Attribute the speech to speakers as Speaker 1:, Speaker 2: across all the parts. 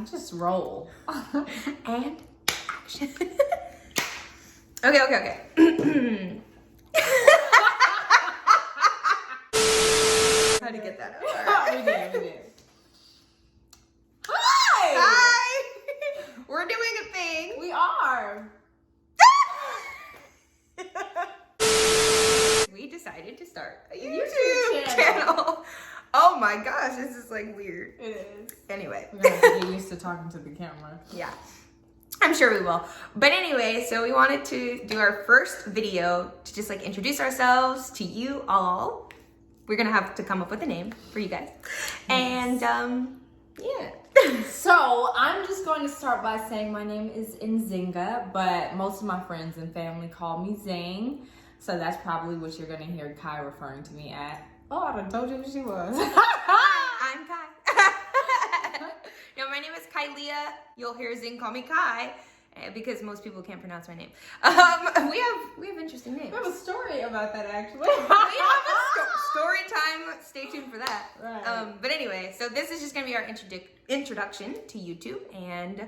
Speaker 1: just roll.
Speaker 2: And action. Okay. How to get that over?
Speaker 1: We did.
Speaker 2: Hi! We're doing a thing.
Speaker 1: We are.
Speaker 2: We decided to start a YouTube channel. Oh my gosh, this is like weird.
Speaker 1: It is.
Speaker 2: Anyway.
Speaker 1: We're gonna have to get used to talking to the camera.
Speaker 2: Yeah. I'm sure we will. But anyway, so we wanted to do our first video to just like introduce ourselves to you all. We're gonna have to come up with a name for you guys. And yeah.
Speaker 1: So I'm just going to start by saying my name is Nzinga, but most of my friends and family call me Zing. So that's probably what you're gonna hear Kai referring to me at. Oh, I done told you who she was.
Speaker 2: I'm Kai. No, my name is Kylia. You'll hear Zing call me Kai because most people can't pronounce my name. We have interesting names.
Speaker 1: We have a story about that actually.
Speaker 2: We have a story time. Stay tuned for that.
Speaker 1: Right.
Speaker 2: But anyway, so this is just gonna be our introduction to YouTube, and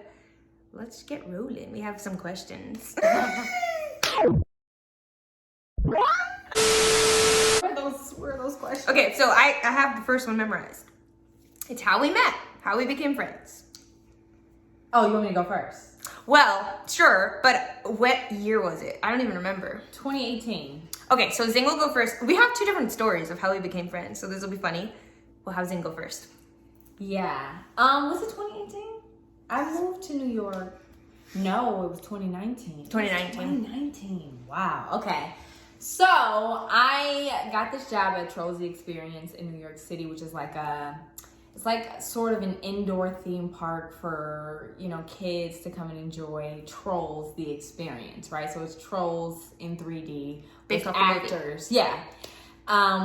Speaker 2: let's get rolling. We have some questions.
Speaker 1: Where are those questions?
Speaker 2: Okay, so I have the first one memorized. It's how we met, how we became friends.
Speaker 1: Oh, you want me to go first?
Speaker 2: Well, sure, but what year was it? I don't even remember.
Speaker 1: 2018.
Speaker 2: Okay, so Zing will go first. We have two different stories of how we became friends, so this will be funny. We'll have Zing go first.
Speaker 1: Yeah. Was it 2018? I moved to New York. No, it was 2019. 2019. Wow. Okay. So I got this job at Trolls the Experience in New York City, which is like it's like sort of an indoor theme park for, you know, kids to come and enjoy Trolls the Experience, right? So it's Trolls in 3D
Speaker 2: Based
Speaker 1: with
Speaker 2: off the
Speaker 1: actors. Yeah.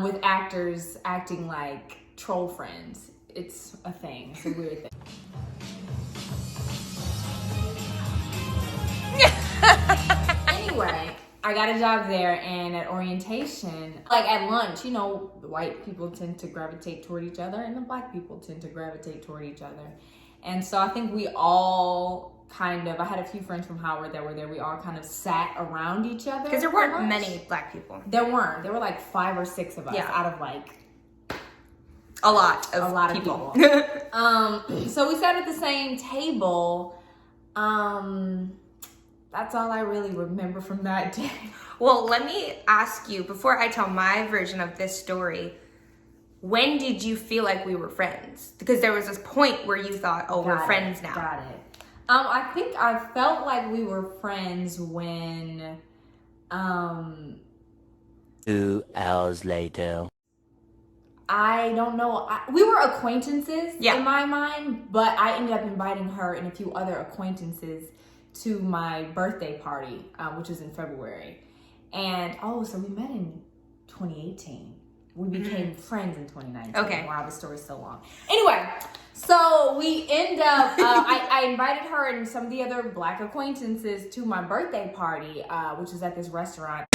Speaker 1: With actors acting like troll friends. It's a thing. It's a weird thing. Anyway, I got a job there, and at orientation, like at lunch, you know, the white people tend to gravitate toward each other and the black people tend to gravitate toward each other. And so I think we all kind of, I had a few friends from Howard that were there, we all kind of sat around each other.
Speaker 2: Because there weren't many black people.
Speaker 1: There weren't. There were like 5 or 6 of us out of like
Speaker 2: a lot of
Speaker 1: people. So we sat at the same table. That's all I really remember from that day.
Speaker 2: Well, let me ask you, before I tell my version of this story, when did you feel like we were friends? Because there was this point where you thought, oh, we're friends now.
Speaker 1: Got it. I think I felt like we were friends when,
Speaker 3: 2 hours later.
Speaker 1: I don't know. We were acquaintances in my mind, but I ended up inviting her and a few other acquaintances to my birthday party, which was in February. And so we met in 2018. We became friends in 2019.
Speaker 2: Okay.
Speaker 1: Wow, the story's so long. Anyway, so we end up, I invited her and some of the other black acquaintances to my birthday party, which was at this restaurant.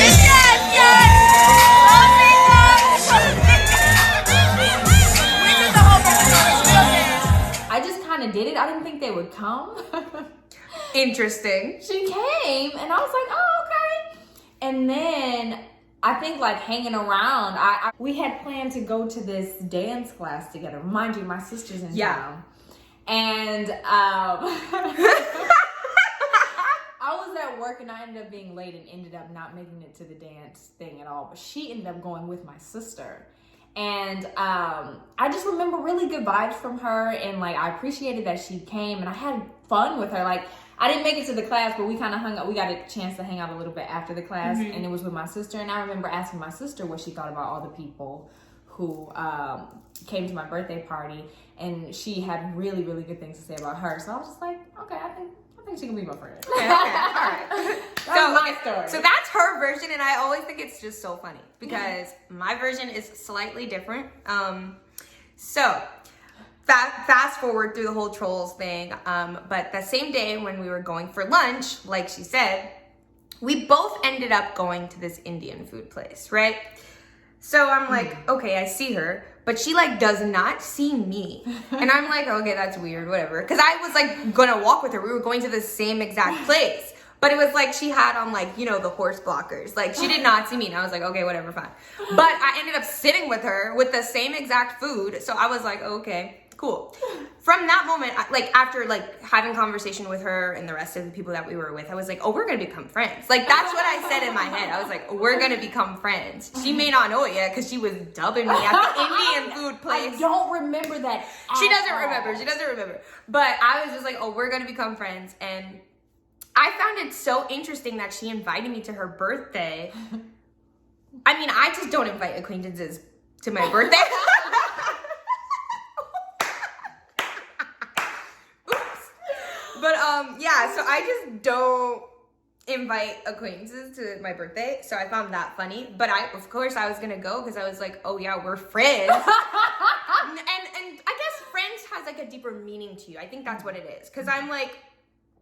Speaker 1: I just kind of did it. I didn't think they would come.
Speaker 2: Interesting.
Speaker 1: She came and I was like, oh, okay. And then I think like hanging around, we had planned to go to this dance class together. Mind you, my sister's in town. And I was at work and I ended up being late and ended up not making it to the dance thing at all. But she ended up going with my sister. And I just remember really good vibes from her, and like I appreciated that she came, and I had fun with her. Like I didn't make it to the class, but we kind of hung out. We got a chance to hang out a little bit after the class, and it was with my sister. And I remember asking my sister what she thought about all the people who came to my birthday party, and she had really, really good things to say about her. So I was just like, okay, I think she can be my friend.
Speaker 2: Okay, all right.
Speaker 1: That's my story.
Speaker 2: So that's her version, and I always think it's just so funny because my version is slightly different. So fast forward through the whole Trolls thing, but that same day when we were going for lunch, like she said, we both ended up going to this Indian food place, right? So I'm like, okay, I see her, but she like does not see me. And I'm like, okay, that's weird, whatever. Cause I was like gonna walk with her. We were going to the same exact place. But it was like she had on like, you know, the horse blockers. Like she did not see me. And I was like, okay, whatever, fine. But I ended up sitting with her with the same exact food. So I was like, okay, cool. From that moment, like after like having conversation with her and the rest of the people that we were with, I was like, oh, we're going to become friends. Like that's what I said in my head. I was like, we're going to become friends. She may not know it yet because she was dubbing me at the Indian food place.
Speaker 1: I don't remember that.
Speaker 2: She doesn't remember. But I was just like, oh, we're going to become friends. And I found it so interesting that she invited me to her birthday. I mean, I just don't invite acquaintances to my birthday. Oops. But yeah, so I just don't invite acquaintances to my birthday. So I found that funny. But of course I was gonna go because I was like, oh yeah, we're friends. and I guess friends has like a deeper meaning to you. I think that's what it is. Because I'm like,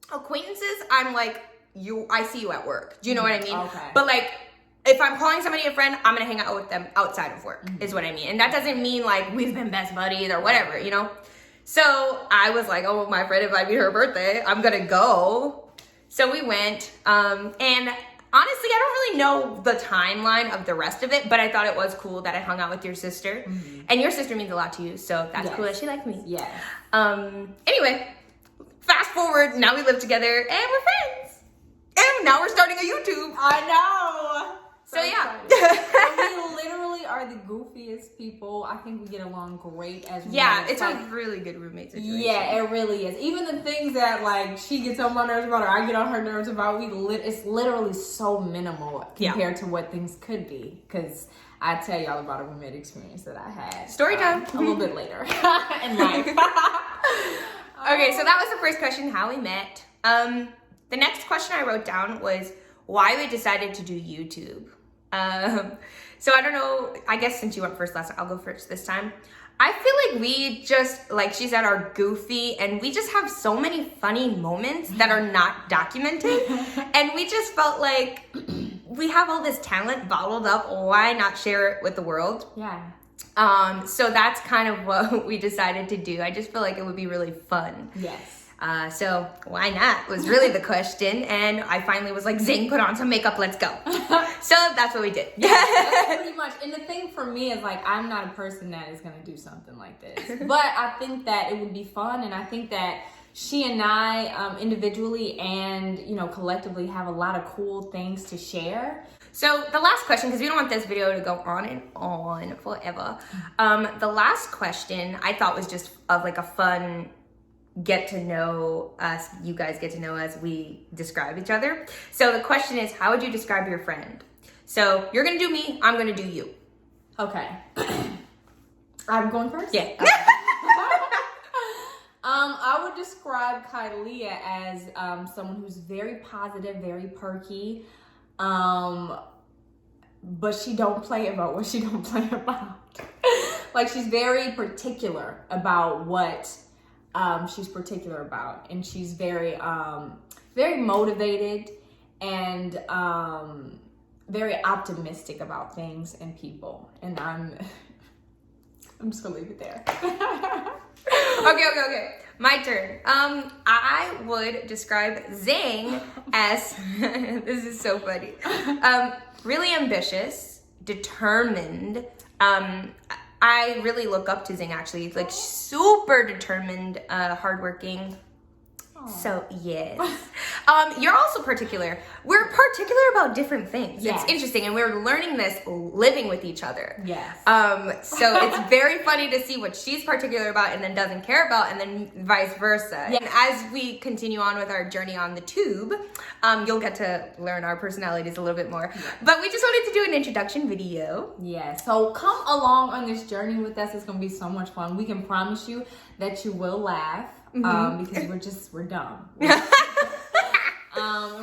Speaker 2: acquaintances, I'm like, I see you at work. Do you know what I mean?
Speaker 1: Okay.
Speaker 2: But like, if I'm calling somebody a friend, I'm gonna hang out with them outside of work, is what I mean. And that doesn't mean like we've been best buddies or whatever, you know? So I was like, oh, my friend invited me to her birthday. I'm gonna go. So we went. And honestly, I don't really know the timeline of the rest of it, but I thought it was cool that I hung out with your sister. Mm-hmm. And your sister means a lot to you, so that's cool that she liked me.
Speaker 1: Yeah.
Speaker 2: Anyway, fast forward, now we live together and we're friends. And now we're starting a YouTube.
Speaker 1: I know.
Speaker 2: So yeah.
Speaker 1: We literally are the goofiest people. I think we get along great as roommates.
Speaker 2: Yeah, it's like, a really good roommate situation.
Speaker 1: Yeah, it really is. Even the things that like she gets on my nerves about or I get on her nerves about, it's literally so minimal compared to what things could be. Because I tell y'all about a roommate experience that I had.
Speaker 2: Story time.
Speaker 1: A little bit later in life.
Speaker 2: Okay, so that was the first question, how we met. The next question I wrote down was why we decided to do YouTube. So I don't know, I guess since you went first last time, I'll go first this time. I feel like we just, like she said, are goofy and we just have so many funny moments that are not documented. And we just felt like we have all this talent bottled up, why not share it with the world?
Speaker 1: Yeah.
Speaker 2: So that's kind of what we decided to do. I just feel like it would be really fun.
Speaker 1: Yes.
Speaker 2: So why not was really the question. And I finally was like, Zing, put on some makeup, let's go. So that's what we did.
Speaker 1: Yeah, that's pretty much. And the thing for me is like, I'm not a person that is going to do something like this. But I think that it would be fun. And I think that she and I individually and, you know, collectively have a lot of cool things to share.
Speaker 2: So the last question, because we don't want this video to go on and on forever. The last question I thought was just of like a fun get to know us, you guys get to know us, we describe each other. So the question is, how would you describe your friend? So you're gonna do me, I'm gonna do you.
Speaker 1: Okay. I'm going first?
Speaker 2: Yeah.
Speaker 1: Okay. I would describe Kylia as someone who's very positive, very perky, but she don't play about what she don't play about. Like she's very particular about what she's particular about, and she's very very motivated and very optimistic about things and people, and I'm just gonna leave it there.
Speaker 2: Okay. My turn. I would describe Zing as this is so funny. Really ambitious, determined. I really look up to Zing actually. Like super determined, hardworking. Aww. So yes. You're also particular. We're particular about different things. Yes. It's interesting, and we're learning this living with each other.
Speaker 1: Yes.
Speaker 2: So it's very funny to see what she's particular about and then doesn't care about, and then vice versa. Yeah. And as we continue on with our journey on the tube, you'll get to learn our personalities a little bit more. Yeah. But we just wanted to do an introduction video.
Speaker 1: Yeah. So come along on this journey with us. It's gonna be so much fun. We can promise you that you will laugh. Because we're dumb. And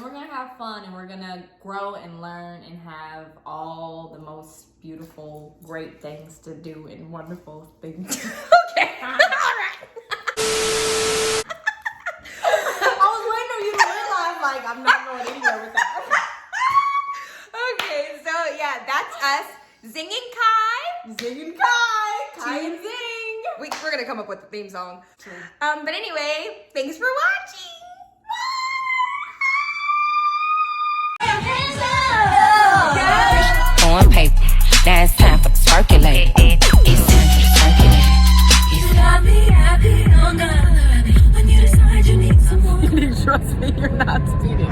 Speaker 1: we're gonna have fun, and we're gonna grow and learn and have all the most beautiful, great things to do and wonderful things.
Speaker 2: Okay. All right.
Speaker 1: I was waiting on you to realize, like, I'm not going anywhere with that.
Speaker 2: Okay, so yeah, that's us. Zing and Kai.
Speaker 1: Zing and Kai.
Speaker 2: up with the theme song. But anyway, thanks for watching.
Speaker 4: On paper, now it's time for the circulate. It's time for the circulate. You got me happy, oh God. When you decide you need someone.
Speaker 1: Trust me, you're not speeding.